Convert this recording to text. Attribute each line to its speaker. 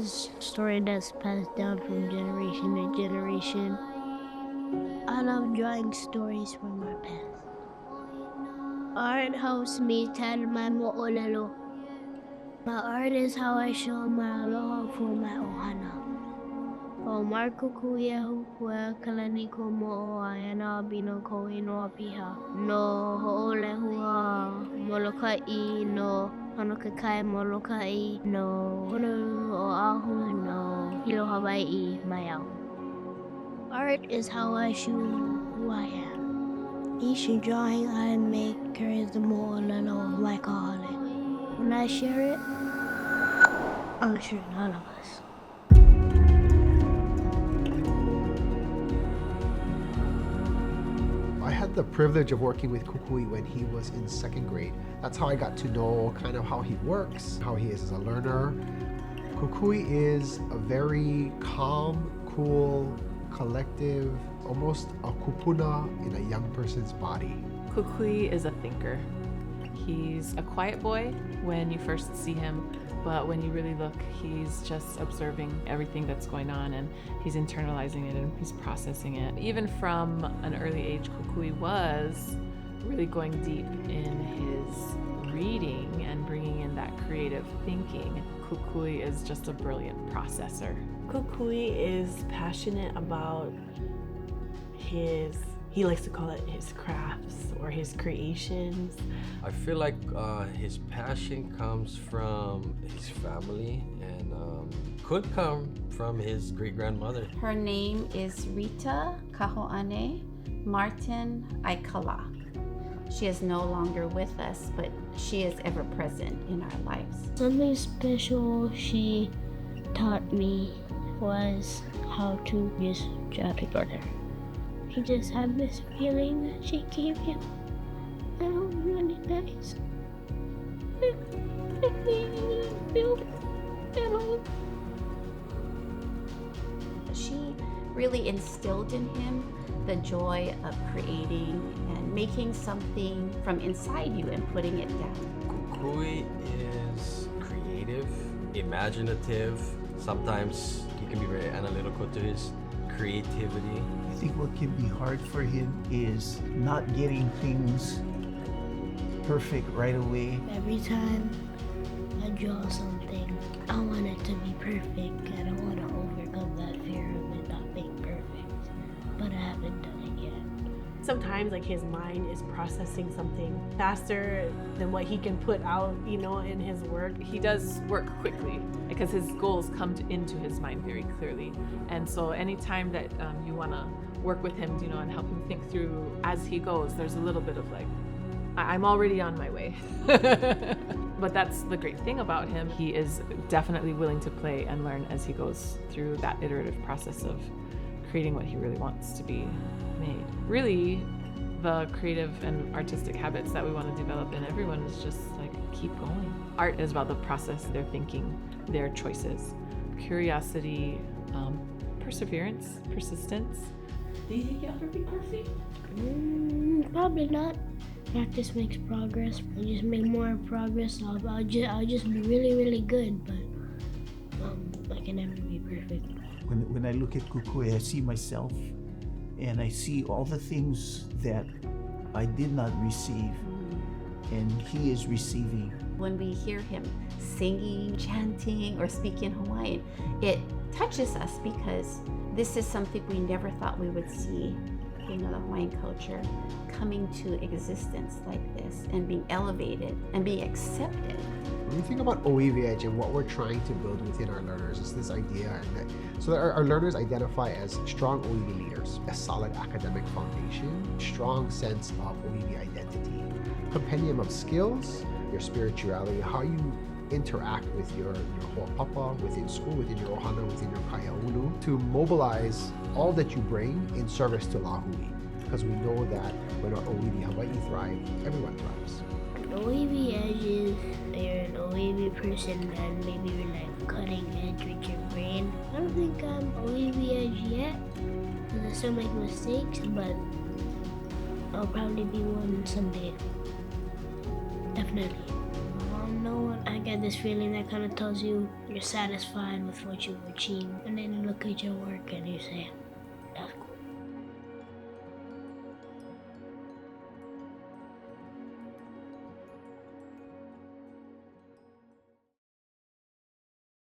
Speaker 1: is a story that's passed down from generation to generation. I love drawing stories from my past. Art helps me tell my moʻolelo. My art is how I show my aloha for my ʻohana. O mar kukui e hupua kalani ko moʻoaiana bino ko inoa piha. No hoʻolehua molokaʻi no honokakai molokaʻi no honolulu oahu no hilo Hawaiʻi mai au. Art is how I show who I am. Each drawing I make carries the moʻolelo of my Kauhale. When I share it, I'm sharing all of us.
Speaker 2: I had the privilege of working with Kukui when he was in 2nd grade. That's how I got to know kind of how he works, how he is as a learner. Kukui is a very calm, cool, collective, almost a kupuna in a young person's body.
Speaker 3: Kukui is a thinker. He's a quiet boy when you first see him, but when you really look, he's just observing everything that's going on and he's internalizing it and he's processing it. Even from an early age, Kukui was really going deep in his reading and bringing in that creative thinking. Kukui is just a brilliant processor.
Speaker 4: Kukui is passionate about he likes to call it his crafts or his creations.
Speaker 5: I feel like his passion comes from his family and could come from his great-grandmother.
Speaker 6: Her name is Rita Kahoane Martin Aikala. She is no longer with us, but she is ever present in our lives.
Speaker 1: Something special she taught me was how to just draw together. He just had this feeling that she gave him. That was really nice.
Speaker 6: She really instilled in him the joy of creating and making something from inside you and putting it down.
Speaker 5: Kukui is creative, imaginative. Sometimes he can be very analytical to his creativity.
Speaker 7: I think what can be hard for him is not getting things perfect right away.
Speaker 1: Every time I draw something, I want it to be perfect. I don't want to overcome that fear of it not being perfect, but I haven't done it yet.
Speaker 4: Sometimes his mind is processing something faster than what he can put out, in his work.
Speaker 3: He does work quickly because his goals come into his mind very clearly. And so anytime that you want to work with him, and help him think through as he goes, there's a little bit of I'm already on my way. But that's the great thing about him. He is definitely willing to play and learn as he goes through that iterative process of creating what he really wants to be made. Really, the creative and artistic habits that we want to develop in everyone is just keep going. Art is about the process, their thinking, their choices, curiosity, perseverance, persistence.
Speaker 4: Do you think you'll ever be perfect?
Speaker 1: Probably not. Practice makes progress. I just make more progress. I'll just be really, really good, but I can never be perfect.
Speaker 7: When I look at Kukui, I see myself and I see all the things that I did not receive and he is receiving.
Speaker 6: When we hear him singing, chanting, or speaking Hawaiian, it touches us because this is something we never thought we would see, the Hawaiian culture coming to existence like this and being elevated and being accepted.
Speaker 2: When we think about ʻoiwi and what we're trying to build within our learners is this idea so that our learners identify as strong ʻoiwi leaders, a solid academic foundation, strong sense of ʻoiwi identity, compendium of skills, your spirituality, how you interact with your hoʻopapa within school, within your ʻohana, within your kaiāulu, to mobilize all that you bring in service to lāhui. Because we know that when our ʻoiwi Hawaii thrive, everyone thrives.
Speaker 1: ʻoiwi edge is you're an ʻoiwi person and maybe you're cutting edge with your brain. I don't think I'm ʻoiwi edge yet, because I still make mistakes, but I'll probably be one someday. Definitely. I know I got have this feeling that kind of tells you you're satisfied with what you've achieved. And then you look at your work and you say,